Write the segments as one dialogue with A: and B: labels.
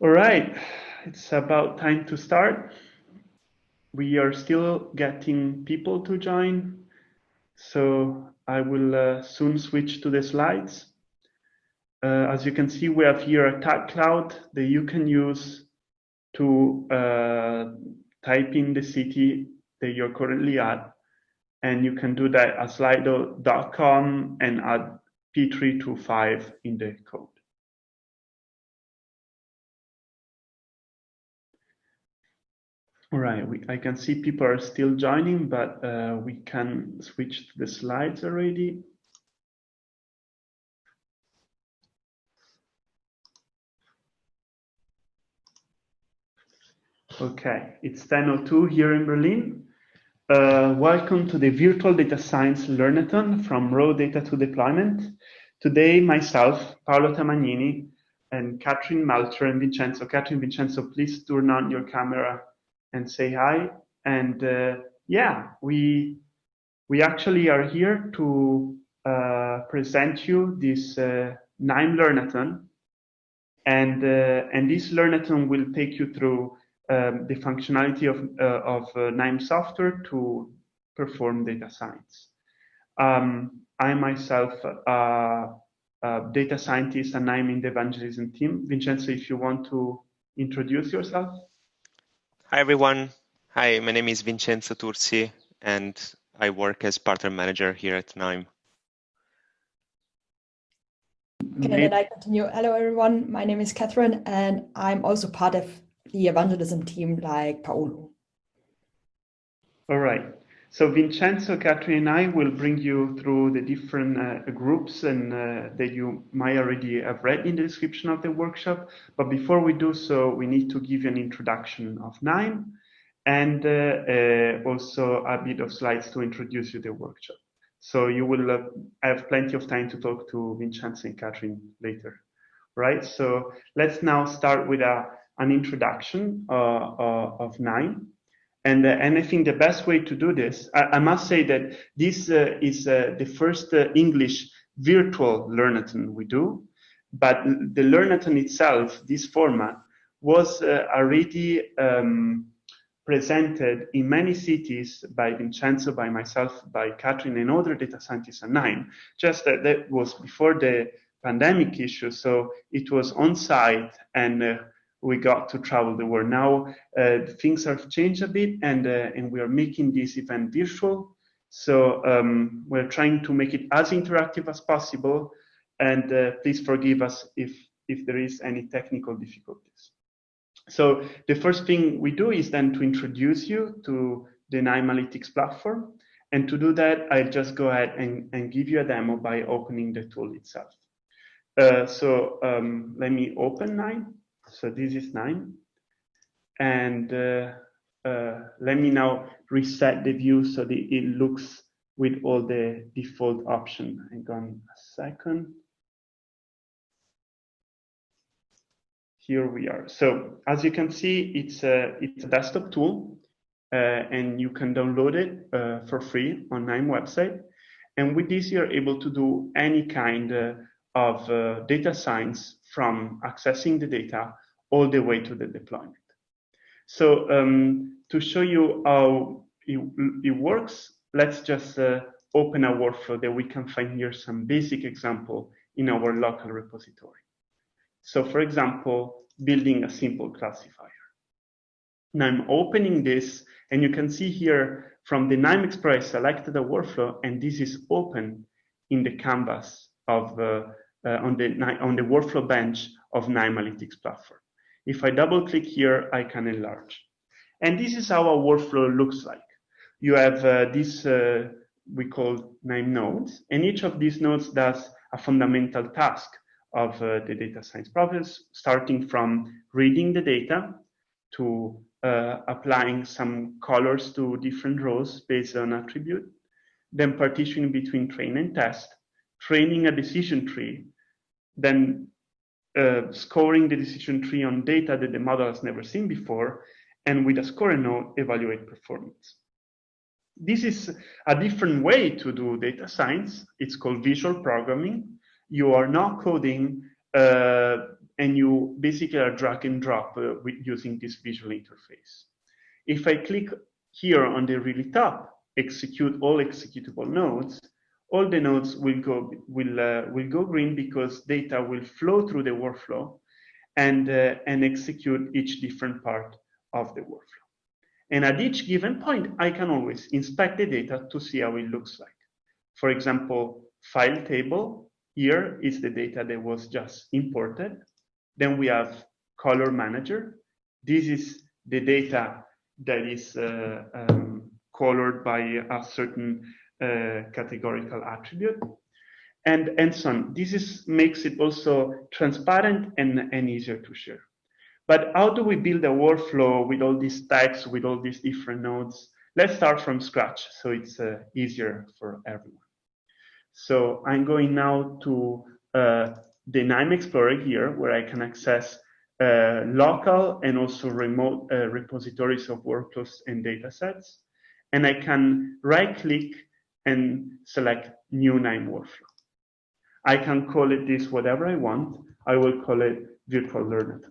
A: All right, it's about time to start. We are still getting people to join, so I will soon switch to the slides. As you can see, we have here a tag cloud that you can use to type in the city that you're currently at, and you can do that at slido.com and add P325 in the code. All right, I can see people are still joining, but we can switch to the slides already. Okay, it's 10:02 here in Berlin. Welcome to the Virtual Data Science Learnathon from raw data to deployment. Today, myself, Paolo Tamagnini, and Kathrin, Melcher, and Vincenzo. Kathrin, Vincenzo, please turn on your camera and say hi. And yeah, we actually are here to present you this Knime Learnathon. And this Learnathon will take you through the functionality of Knime software to perform data science. I myself a data scientist and I'm in the evangelism team. Vincenzo, if you want to introduce yourself.
B: Hi, everyone. Hi, my name is Vincenzo Tursi, and I work as partner manager here at Knime.
C: Okay, then I continue. Hello, everyone. My name is Kathrin, and I'm also part of the evangelism team like Paolo.
A: All right. So Vincenzo, Kathrin, and I will bring you through the different groups and that you might already have read in the description of the workshop. But before we do so, we need to give you an introduction of Knime and also a bit of slides to introduce you to the workshop. So you will have plenty of time to talk to Vincenzo and Kathrin later, right? So let's now start with an introduction of Knime. And I think the best way to do this, I must say that this is the first English virtual Learnathon we do, but the Learnathon itself, this format, was already presented in many cities by Vincenzo, by myself, by Kathrin, and other data scientists at Knime. Just that was before the pandemic issue, so it was on site and we got to travel the world. Now things have changed a bit, and we are making this event virtual. So we're trying to make it as interactive as possible, and please forgive us if there is any technical difficulties. So the first thing we do is then to introduce you to the Knime Analytics platform. And to do that, I'll just go ahead and give you a demo by opening the tool itself. So let me open Knime. So this is Knime. And let me now reset the view so that it looks with all the default options. Hang on a second. Here we are. So as you can see, it's a desktop tool, and you can download it for free on Knime website. And with this, you're able to do any kind of data science, from accessing the data all the way to the deployment. So to show you how it works, let's just open a workflow that we can find here some basic example in our local repository. So for example, building a simple classifier. Now I'm opening this, and you can see here from the Knime Explorer, I selected a workflow, and this is open in the canvas of on the workflow bench of Knime Analytics platform. If I double click here, I can enlarge. And this is how a workflow looks like. You have this we call Knime nodes, and each of these nodes does a fundamental task of the data science process, starting from reading the data to applying some colors to different rows based on attribute, then partitioning between train and test, training a decision tree, then scoring the decision tree on data that the model has never seen before, and with a scoring node, evaluate performance. This is a different way to do data science. It's called visual programming. You are not coding and you basically are drag and drop using this visual interface. If I click here on the really top, execute all executable nodes, all the nodes will go green because data will flow through the workflow and execute each different part of the workflow. And at each given point, I can always inspect the data to see how it looks like. For example, file table, here is the data that was just imported. Then we have color manager. This is the data that is colored by a certain categorical attribute. And so on. This makes it also transparent and easier to share. But how do we build a workflow with all these types, with all these different nodes? Let's start from scratch so it's easier for everyone. So I'm going now to the Knime Explorer here, where I can access local and also remote repositories of workflows and datasets. And I can right-click and select New Knime Workflow. I can call it this whatever I want. I will call it Virtual Learnathon.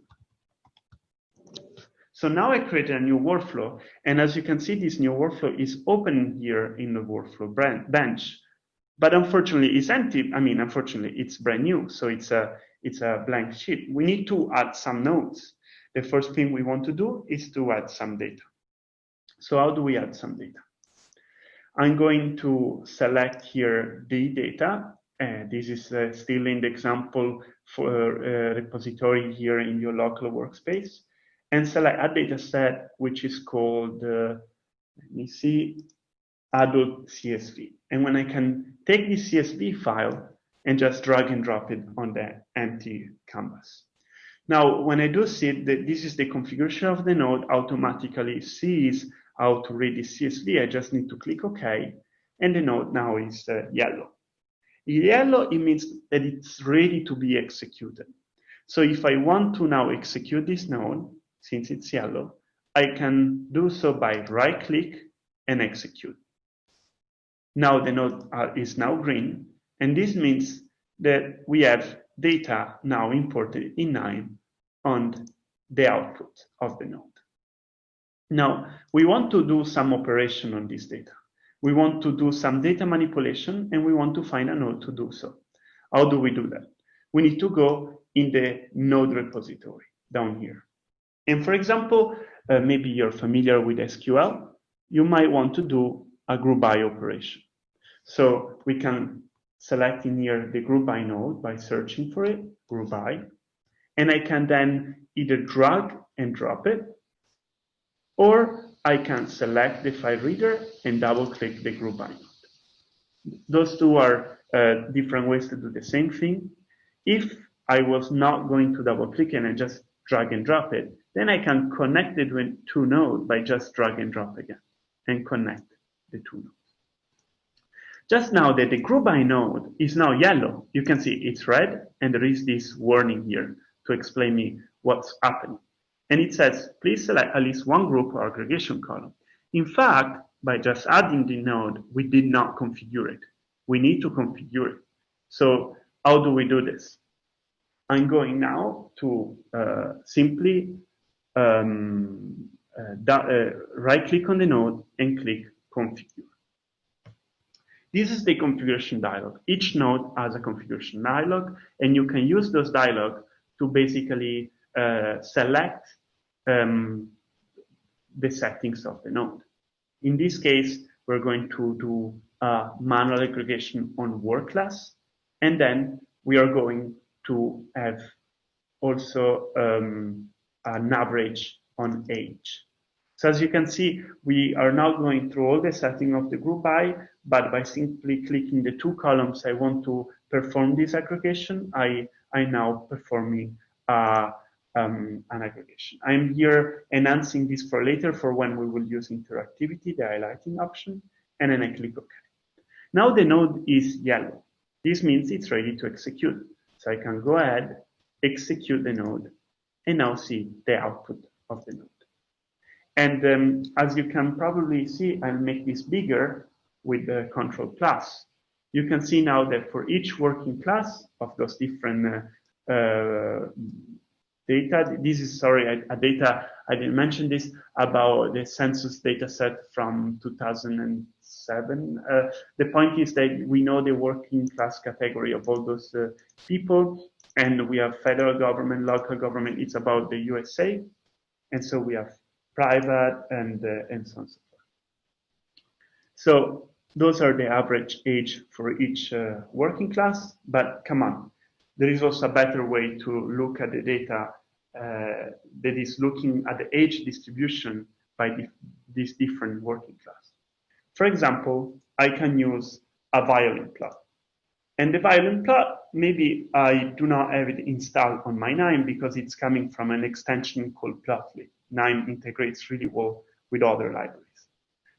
A: So now I created a new workflow, and as you can see, this new workflow is open here in the workflow bench, but unfortunately it's empty. I mean, unfortunately it's brand new, so it's a blank sheet. We need to add some nodes. The first thing we want to do is to add some data. So how do we add some data? I'm going to select here the data. This is still in the example for repository here in your local workspace. And select a data set which is called, let me see, adult CSV. And when I can take this CSV file and just drag and drop it on the empty canvas. Now, when I do see that this is the configuration of the node, automatically sees how to read the CSV. I just need to click OK, and the node now is yellow. Yellow, it means that it's ready to be executed. So if I want to now execute this node, since it's yellow, I can do so by right-click and execute. Now the node is now green, and this means that we have data now imported in Knime on the output of the node. Now, we want to do some operation on this data. We want to do some data manipulation, and we want to find a node to do so. How do we do that? We need to go in the node repository down here. And for example, maybe you're familiar with SQL. You might want to do a group by operation. So we can select in here the group by node by searching for it, group by. And I can then either drag and drop it, or I can select the file reader and double click the group by node. Those two are different ways to do the same thing. If I was not going to double click and I just drag and drop it, then I can connect it with two nodes by just drag and drop again and connect the two nodes. Just now that the group by node is now yellow, you can see it's red, and there is this warning here to explain me what's happening. And it says, please select at least one group or aggregation column. In fact, by just adding the node, we did not configure it. We need to configure it. So how do we do this? I'm going now to simply right-click on the node and click Configure. This is the configuration dialog. Each node has a configuration dialog, and you can use those dialogs to basically select the settings of the node. In this case, we're going to do a manual aggregation on work class, and then we are going to have also an average on age. So as you can see, we are now going through all the setting of the group by, but by simply clicking the two columns I want to perform this aggregation, I'm now performing an aggregation. I'm here enhancing this for later for when we will use interactivity, the highlighting option, and then I click OK. Now the node is yellow. This means it's ready to execute. So I can go ahead, execute the node, and now see the output of the node. And as you can probably see, I'll make this bigger with the Control+. You can see now that for each working class of those different data. This is, sorry, a data, I didn't mention this, about the census data set from 2007. The point is that we know the working class category of all those people, and we have federal government, local government, it's about the USA, and so we have private and so on and so forth. So those are the average age for each working class, but come on, there is also a better way to look at the data that is looking at the age distribution by these different working class. For example, I can use a violin plot. And the violin plot, maybe I do not have it installed on my Knime because it's coming from an extension called Plotly. Knime integrates really well with other libraries.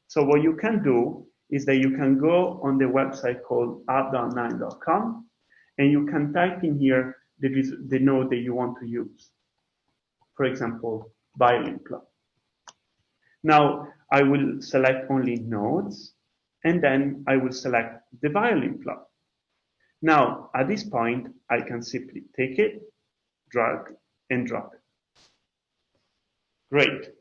A: So what you can do is that you can go on the website called app.knime.com and you can type in here the node that you want to use. For example, violin plot. Now I will select only nodes and then I will select the violin plot. Now at this point, I can simply take it, drag and drop it. Great.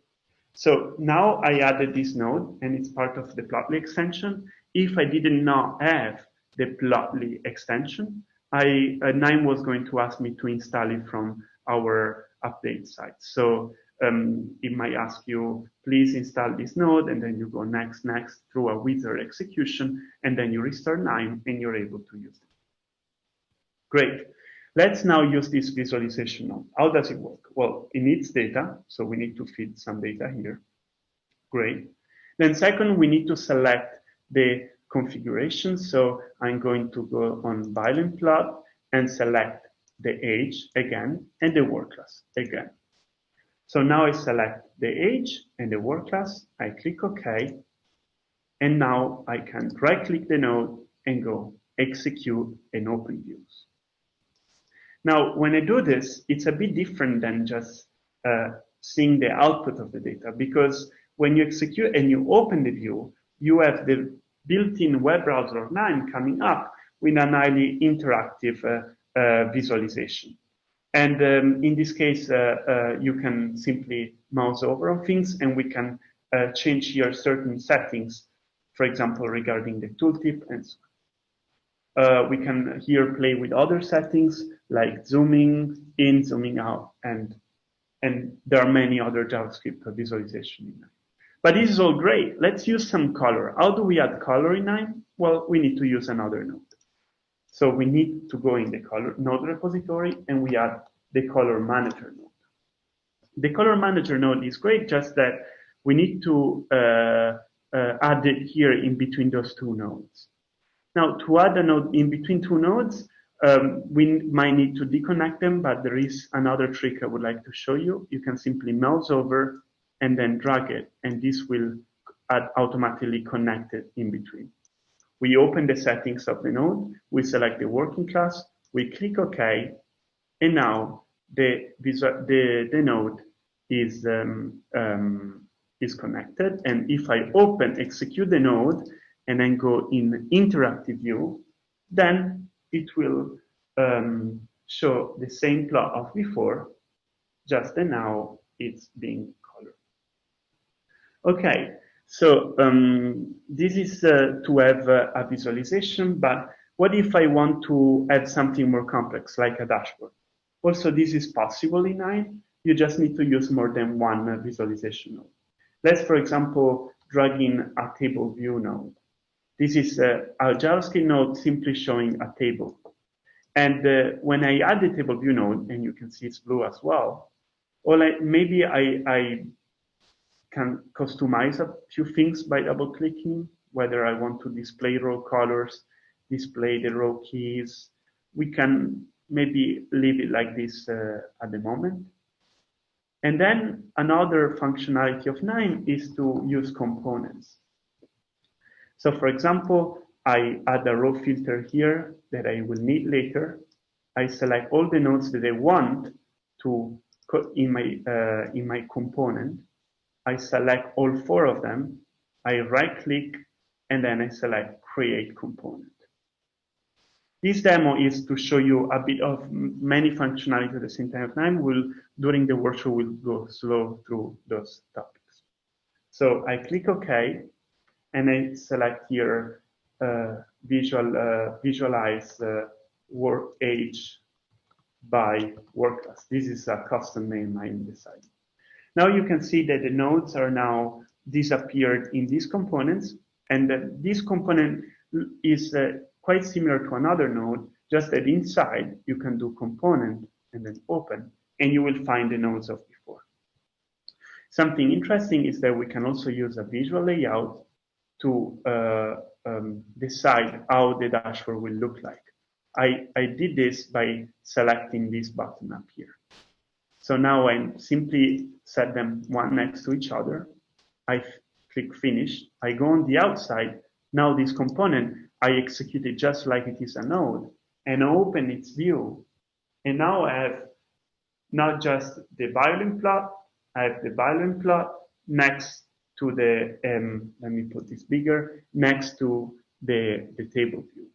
A: So now I added this node and it's part of the Plotly extension. If I did not have the Plotly extension, Knime was going to ask me to install it from our update site. So it might ask you, please install this node, and then you go next, next through a wizard execution, and then you restart Knime and you're able to use it. Great. Let's now use this visualization node. How does it work? Well, it needs data, so we need to feed some data here. Great. Then second, we need to select the configuration. So I'm going to go on violin plot and select the age again and the work class again. So now I select the age and the work class. I click OK. And now I can right click the node and go execute and open views. Now, when I do this, it's a bit different than just seeing the output of the data, because when you execute and you open the view, you have the built-in web browser of Knime coming up with an highly interactive visualization. And in this case, you can simply mouse over on things, and we can change here certain settings, for example, regarding the tooltip and so on. We can here play with other settings like zooming in, zooming out, and there are many other JavaScript visualization in Knime. But this is all great. Let's use some color. How do we add color in Knime? Well, we need to use another node. So we need to go in the color node repository and we add the color manager node. The color manager node is great, just that we need to add it here in between those two nodes. Now, to add a node in between two nodes, we might need to deconnect them, but there is another trick I would like to show you. You can simply mouse over and then drag it, and this will automatically connect it in between. We open the settings of the node, we select the working class, we click OK, and now the node is connected. And if I execute the node, and then go in interactive view, then it will show the same plot of before, just that now it's being colored. Okay, so this is to have a visualization, but what if I want to add something more complex, like a dashboard? Also, this is possible in Knime. You just need to use more than one visualization node. Let's, for example, drag in a table view node. This is a JavaScript node simply showing a table. And when I add the table view node, and you can see it's blue as well, or maybe I can customize a few things by double clicking, whether I want to display row colors, display the row keys. We can maybe leave it like this at the moment. And then another functionality of Knime is to use components. So for example, I add a row filter here that I will need later. I select all the nodes that I want to in my component. I select all 4 of them. I right click and then I select create component. This demo is to show you a bit of many functionality at the same time. During the workshop, we'll go slow through those topics. So I click OK, and I select here visualize work age by work class. This is a custom name I decided. Now you can see that the nodes are now disappeared in these components, and that this component is quite similar to another node, just that inside you can do component and then open, and you will find the nodes of before. Something interesting is that we can also use a visual layout to decide how the dashboard will look like. I did this by selecting this button up here. So now I simply set them one next to each other. I click finish. I go on the outside. Now this component, I execute it just like it is a node and open its view. And now I have not just the violin plot, I have the violin plot next to the, let me put this bigger, next to the table view.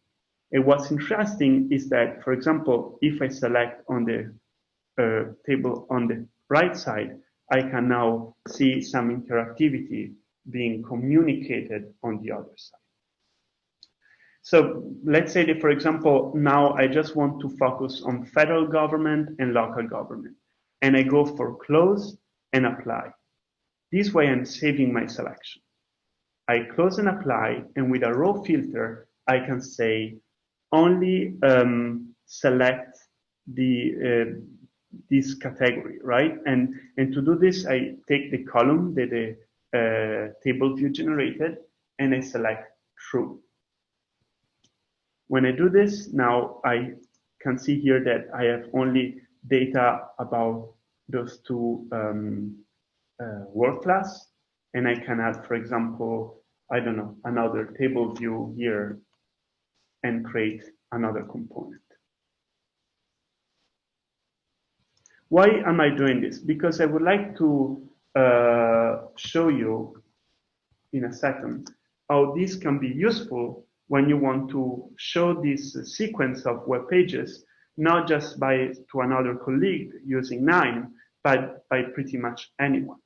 A: And what's interesting is that, for example, if I select on the table on the right side, I can now see some interactivity being communicated on the other side. So let's say that, for example, now I just want to focus on federal government and local government, and I go for close and apply. This way I'm saving my selection. I close and apply, and with a row filter, I can say only select the this category, right? And to do this, I take the column that the table view generated, and I select true. When I do this, now I can see here that I have only data about those two work class, and I can add, for example, I don't know, another table view here and create another component. Why am I doing this? Because I would like to show you in a second how this can be useful when you want to show this sequence of web pages, not just to another colleague using Knime, but by pretty much anyone.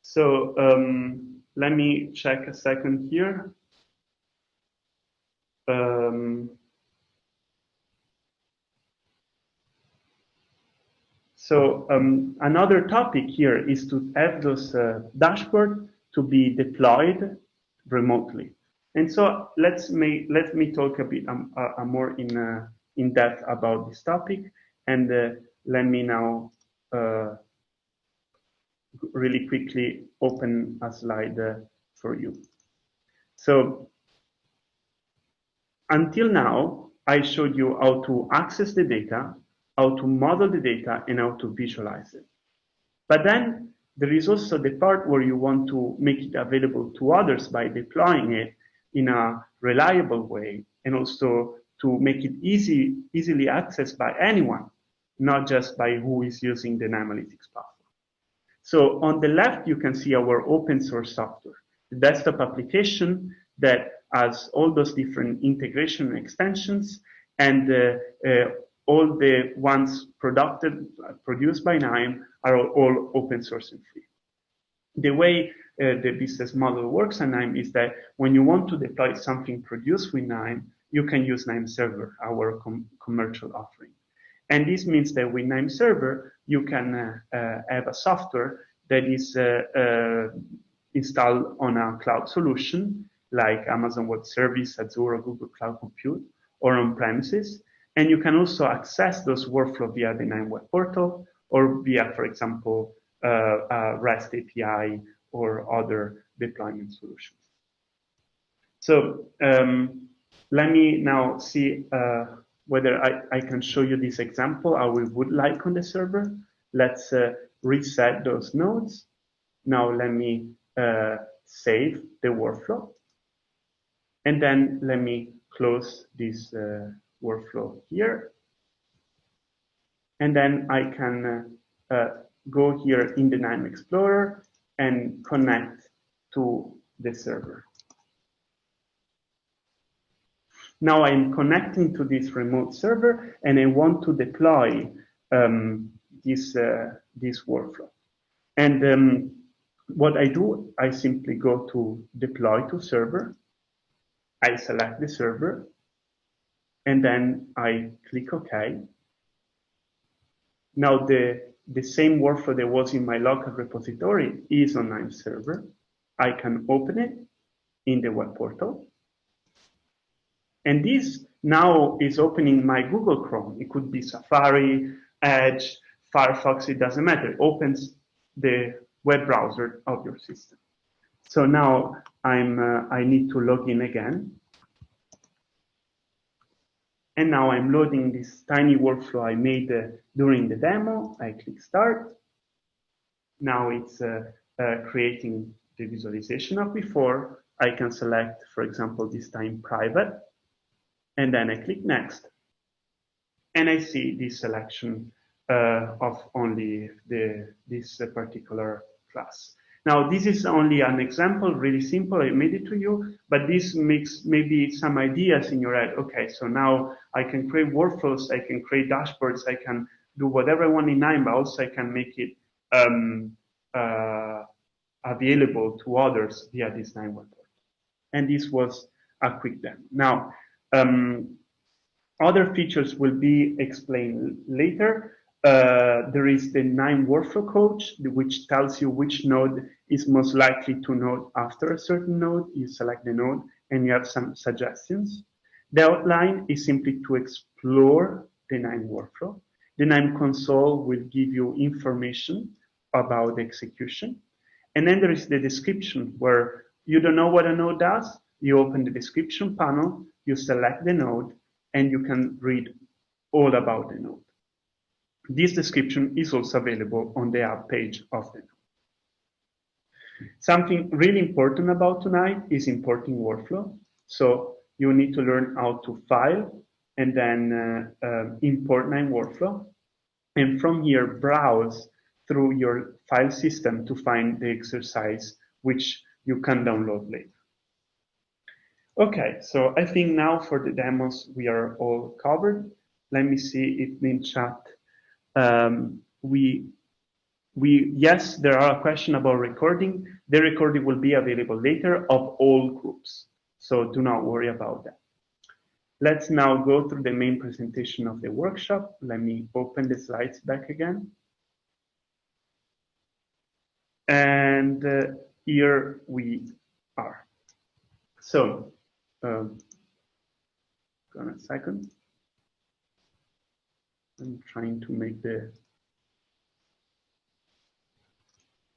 A: So let me check a second here. Another topic here is to have those dashboard to be deployed remotely. And so let me talk a bit more in depth about this topic, and let me now really quickly open a slide for you. So until now, I showed you how to access the data, how to model the data, and how to visualize it. But then there is also the part where you want to make it available to others by deploying it in a reliable way, and also to make it easily accessed by anyone, not just by who is using the Knime Analytics platform. So on the left, you can see our open source software, the desktop application that has all those different integration extensions, and all the ones produced by Knime are all open source and free. The way the business model works at Knime is that when you want to deploy something produced with Knime, you can use Knime Server, our commercial offering. And this means that with Knime Server, you can have a software that is installed on a cloud solution like Amazon Web Service, Azure, or Google Cloud Compute, or on premises. And you can also access those workflows via the Knime web portal, or via, for example, a REST API or other deployment solutions. So let me now see whether I can show you this example, how we would like on the server. Let's reset those nodes. Now let me save the workflow. And then let me close this workflow here. And then I can go here in the Knime Explorer and connect to the server. Now I'm connecting to this remote server and I want to deploy this workflow. And what I do, I simply go to deploy to server. I select the server and then I click OK. Now the same workflow that was in my local repository is on Knime server. I can open it in the web portal. And this now is opening my Google Chrome. It could be Safari, Edge, Firefox, it doesn't matter. It opens the web browser of your system. So now I need to log in again. And now I'm loading this tiny workflow I made during the demo. I click start. Now it's creating the visualization of before. I can select, for example, this time private. And then I click next. And I see this selection of only this particular class. Now, this is only an example, really simple. I made it to you, but this makes maybe some ideas in your head. Okay, so now I can create workflows, I can create dashboards, I can do whatever I want in Knime, but also I can make it available to others via this Knime web portal. And this was a quick demo. Now, other features will be explained later. There is the Knime workflow coach, which tells you which node is most likely to node after a certain node. You select the node and you have some suggestions. The outline is simply to explore the Knime workflow. The Knime console will give you information about the execution. And then there is the description where you don't know what a node does. You open the description panel, you select the node, and you can read all about the node. This description is also available on the app page of the node. Something really important about tonight is importing workflow. So you need to learn how to file and then import Knime workflow. And from here, browse through your file system to find the exercise which you can download later. Okay, so I think now for the demos, we are all covered. Let me see if in chat, yes, there are a question about recording. The recording will be available later of all groups. So do not worry about that. Let's now go through the main presentation of the workshop. Let me open the slides back again. And here we are. So, hold on a second. I'm trying to make the,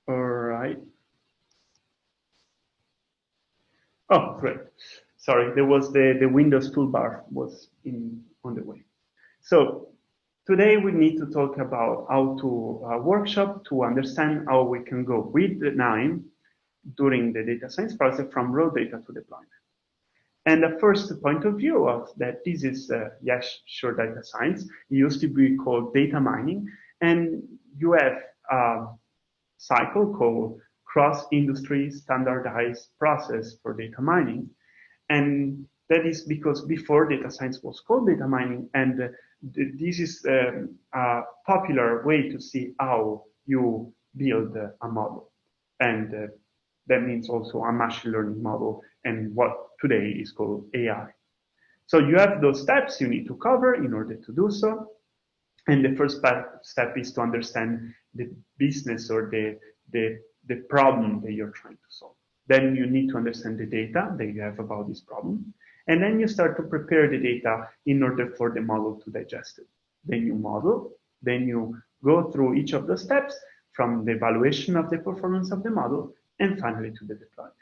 A: all right. Oh, great. Sorry, there was the Windows toolbar was on the way. So today we need to talk about how to workshop to understand how we can go with the Knime during the data science process from raw data to deployment. And the first point of view of that, this is, yes, sure, data science. It used to be called data mining. And you have a cycle called cross-industry standardized process for data mining. And that is because before data science was called data mining, and this is a popular way to see how you build a model. And that means also a machine learning model and what today is called AI. So you have those steps you need to cover in order to do so. And the first step is to understand the business or the problem that you're trying to solve. Then you need to understand the data that you have about this problem. And then you start to prepare the data in order for the model to digest it. Then you model, then you go through each of the steps from the evaluation of the performance of the model and finally to the deployment.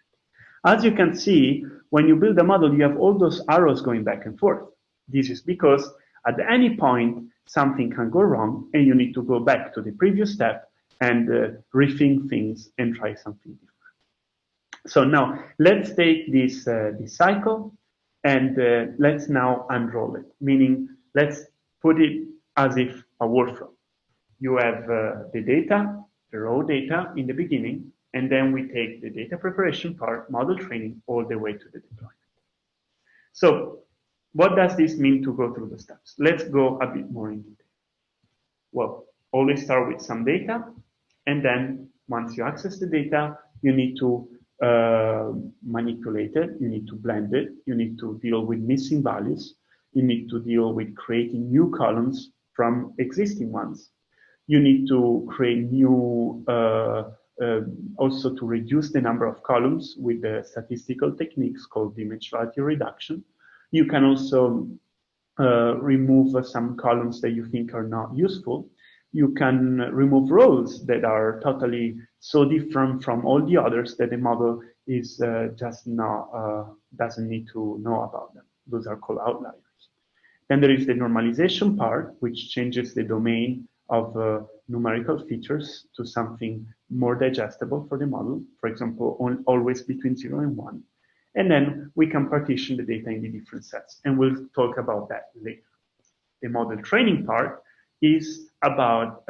A: As you can see, when you build a model, you have all those arrows going back and forth. This is because at any point, something can go wrong and you need to go back to the previous step and rethink things and try something different. So now let's take this, this cycle and let's now unroll it, meaning let's put it as if a workflow. You have the data, the raw data in the beginning, and then we take the data preparation part, model training, all the way to the deployment. So what does this mean to go through the steps? Let's go a bit more in detail. Well, always start with some data, and then once you access the data, you need to manipulate it, you need to blend it, you need to deal with missing values, you need to deal with creating new columns from existing ones. You need to create new, also to reduce the number of columns with the statistical techniques called dimensionality reduction. You can also remove some columns that you think are not useful. You can remove rows that are totally so different from all the others that the model is just not, doesn't need to know about them. Those are called outliers. Then there is the normalization part, which changes the domain of numerical features to something more digestible for the model. For example, always between 0 and 1. And then we can partition the data in the different sets. And we'll talk about that later. The model training part is about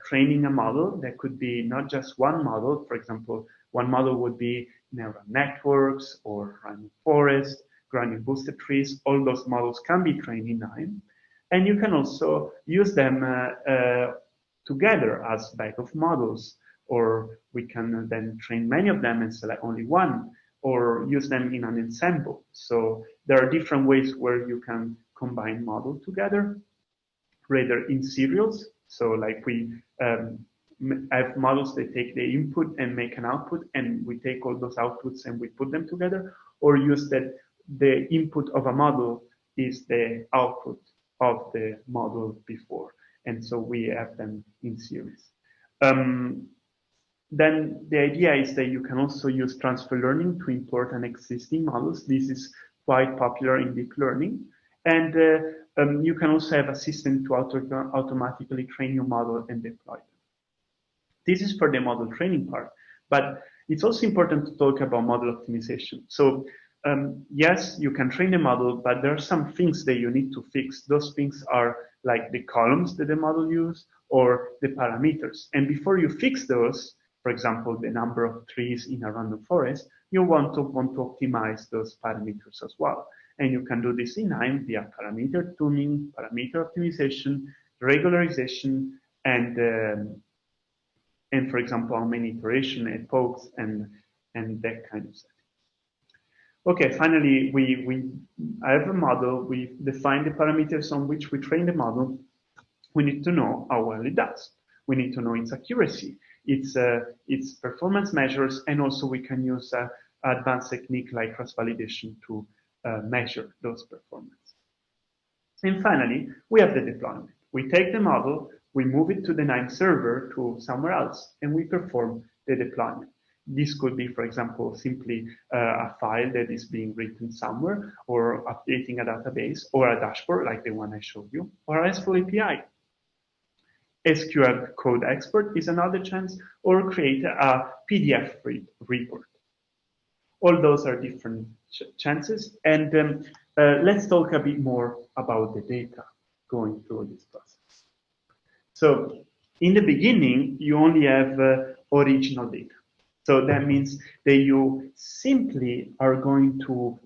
A: training a model that could be not just one model. For example, one model would be neural networks or random forest, gradient boosted trees. All those models can be trained in Knime. And you can also use them together as bag of models, or we can then train many of them and select only one, or use them in an ensemble. So there are different ways where you can combine models together, rather in serials. So like we have models that take the input and make an output, and we take all those outputs and we put them together, or use that the input of a model is the output of the model before. And so we have them in series. Then the idea is that you can also use transfer learning to import an existing models. This is quite popular in deep learning. And you can also have a system to automatically train your model and deploy them. This is for the model training part, but it's also important to talk about model optimization. So yes, you can train the model, but there are some things that you need to fix. Those things are like the columns that the model uses or the parameters. And before you fix those, for example, the number of trees in a random forest, you want to optimize those parameters as well. And you can do this in Knime via parameter tuning, parameter optimization, regularization, and for example, how many iteration, epochs, and that kind of stuff. Okay, finally, I have a model. We define the parameters on which we train the model. We need to know how well it does. We need to know its accuracy, its performance measures, and also we can use advanced technique like cross-validation to measure those performance. And finally, we have the deployment. We take the model, we move it to the Knime server to somewhere else, and we perform the deployment. This could be, for example, simply a file that is being written somewhere, or updating a database, or a dashboard like the one I showed you, or a RESTful API. SQL code export is another chance, or create a PDF report. All those are different chances. And let's talk a bit more about the data going through this process. So in the beginning, you only have original data. So that means that you simply are going to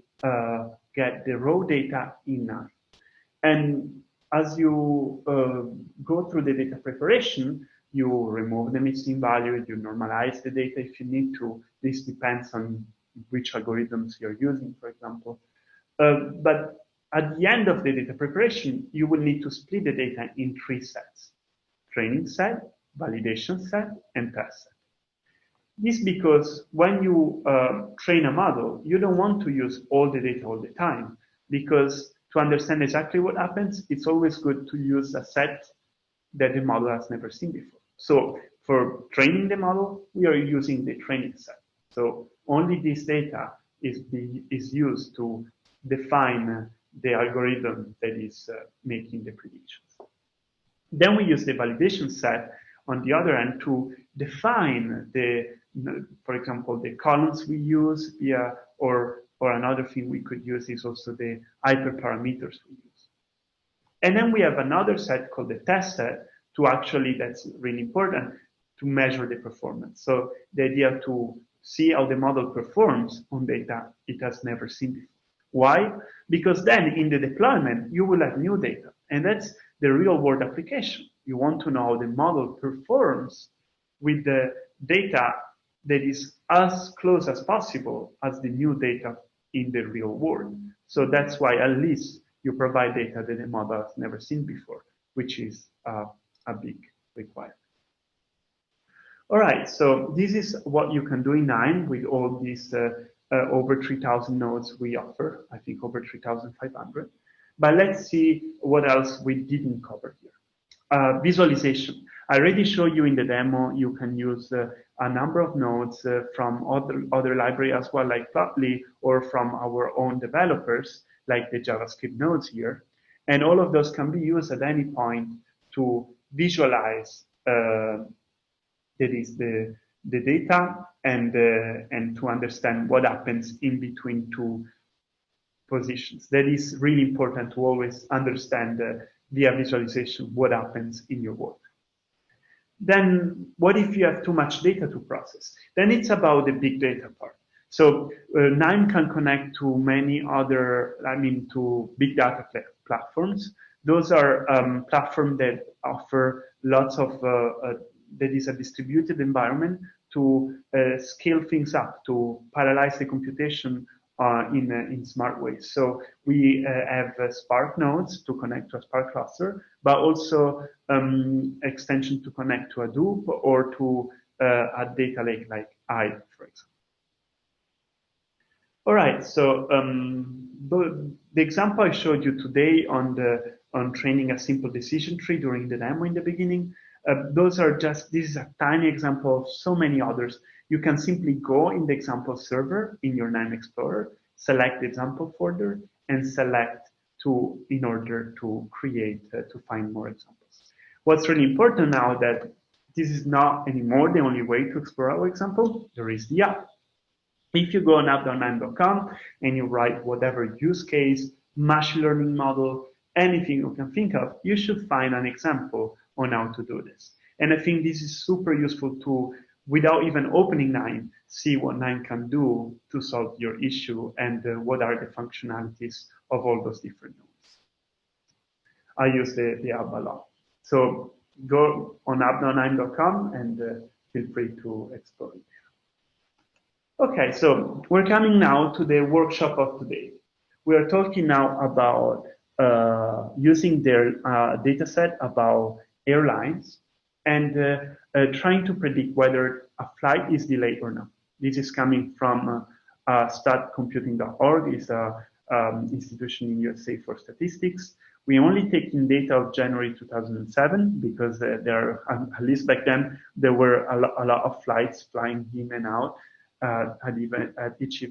A: get the raw data in Knime. And as you go through the data preparation, you remove the missing value, you normalize the data if you need to. This depends on which algorithms you're using, for example. But at the end of the data preparation, you will need to split the data in 3 sets: training set, validation set, and test set. This because when you train a model, you don't want to use all the data all the time, because to understand exactly what happens, it's always good to use a set that the model has never seen before. So for training the model, we are using the training set. So only this data is used to define the algorithm that is making the predictions. Then we use the validation set on the other end to define for example, the columns we use via, or another thing we could use is also the hyperparameters we use. And then we have another set called the test set to actually, that's really important, to measure the performance. So the idea to see how the model performs on data it has never seen before. Why? Because then in the deployment, you will have new data. And that's the real world application. You want to know how the model performs with the data that is as close as possible as the new data in the real world. So that's why at least you provide data that the model has never seen before, which is a big requirement. All right, so this is what you can do in Knime with all these over 3,000 nodes we offer, I think over 3,500. But let's see what else we didn't cover here. Visualization. I already showed you in the demo, you can use a number of nodes from other library as well, like Plotly, or from our own developers, like the JavaScript nodes here. And all of those can be used at any point to visualize that is the data and to understand what happens in between two positions. That is really important to always understand via visualization what happens in your work. Then what if you have too much data to process? Then it's about the big data part. So Knime can connect to many other, to big data platforms. Those are platforms that offer lots of, that is a distributed environment to scale things up, to parallelize the computation in smart ways. So we have Spark nodes to connect to a Spark cluster, but also extension to connect to Hadoop or to a data lake like Hive, for example. All right, so the example I showed you today on training a simple decision tree during the demo in the beginning, those are just, this is a tiny example of so many others. You can simply go in the example server in your Knime Explorer, select the example folder, and select in order to create, to find more examples. What's really important now that this is not anymore the only way to explore our example, there is the app. If you go on app.knime.com and you write whatever use case, machine learning model, anything you can think of, you should find an example on how to do this. And I think this is super useful to, without even opening Knime, see what Knime can do to solve your issue and what are the functionalities of all those different nodes. I use the app a lot. So go on app.knime.com and feel free to explore it. Okay, so we're coming now to the workshop of today. We are talking now about using their data set about airlines and trying to predict whether a flight is delayed or not. This is coming from statcomputing.org, is an institution in USA for statistics. We only take in data of January 2007 because there are, at least back then, there were a lot of flights flying in and out at each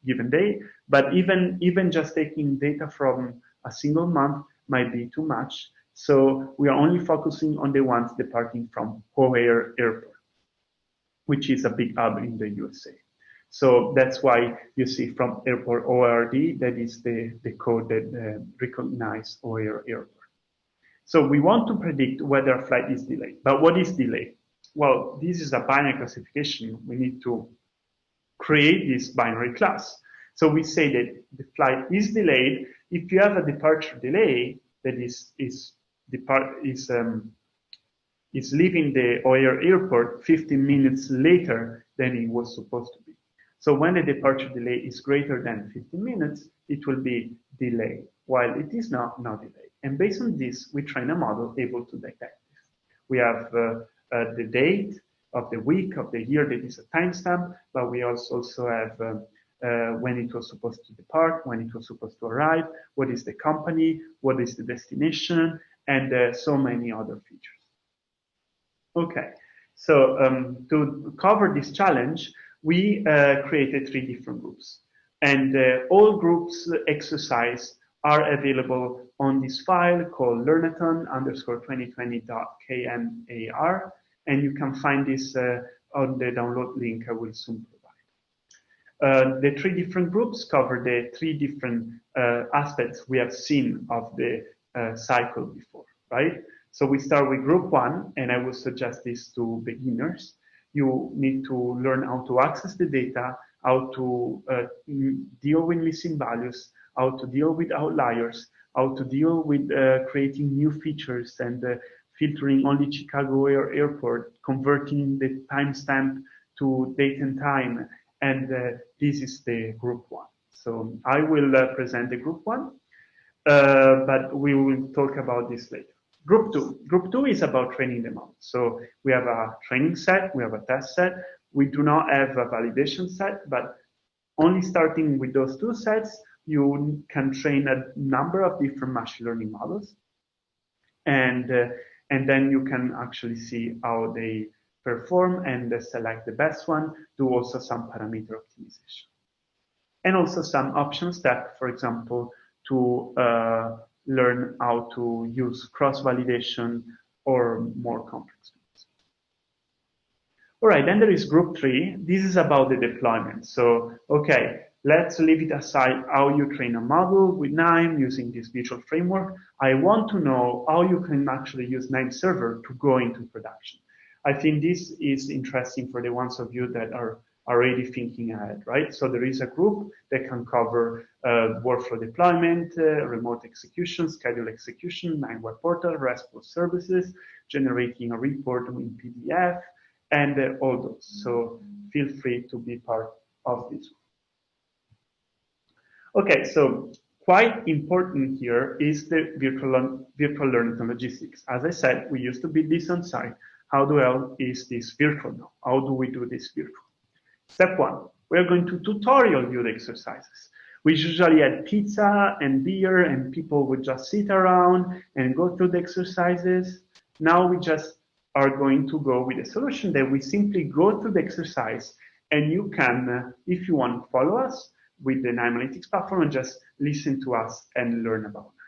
A: given day. But even just taking data from a single month might be too much. So we are only focusing on the ones departing from O'Hare Airport, which is a big hub in the USA. So that's why you see from airport ORD, that is the code that recognizes O'Hare Airport. So we want to predict whether a flight is delayed. But what is delayed? Well, this is a binary classification. We need to create this binary class. So we say that the flight is delayed if you have a departure delay that is leaving the O'Hare Airport 15 minutes later than it was supposed to be. So when the departure delay is greater than 15 minutes, it will be delayed, while it is not delayed. And based on this, we train a model able to detect this. We have the date of the week, of the year, that is a timestamp, but we also have when it was supposed to depart, when it was supposed to arrive, what is the company, what is the destination, and so many other features. Okay, so to cover this challenge, we created 3 different groups. And all groups exercise are available on this file called learnathon_2020.kmar. And you can find this on the download link I will soon provide. The 3 different groups cover the 3 different aspects we have seen of the cycle before, right? So we start with group 1, and I would suggest this to beginners. You need to learn how to access the data, how to deal with missing values, how to deal with outliers, how to deal with creating new features and filtering only Chicago Airport, converting the timestamp to date and time. And this is the group one. So I will present the group one, but we will talk about this later. Group two. Group two is about training the model. So we have a training set, we have a test set. We do not have a validation set, but only starting with those two sets, you can train a number of different machine learning models. And then you can actually see how they perform and select the best one, do also some parameter optimization. And also some option step, for example, to learn how to use cross-validation or more complex ones. All right, then there is group three. This is about the deployment. So, okay, let's leave it aside how you train a model with Knime using this visual framework. I want to know how you can actually use Knime server to go into production. I think this is interesting for the ones of you that are already thinking ahead, right? So there is a group that can cover workflow deployment, remote execution, schedule execution, Knime web portal, RESTful services, generating a report in PDF, and all those. So feel free to be part of this. Okay, so quite important here is the virtual learning logistics. As I said, we used to build this on site. How the hell is this virtual now? How do we do this virtual? Step one, we're going to tutorial you the exercises. We usually had pizza and beer and people would just sit around and go through the exercises. Now we just are going to go with a solution that we simply go through the exercise and you can, if you want, follow us with the Knime Analytics platform and just listen to us and learn about it.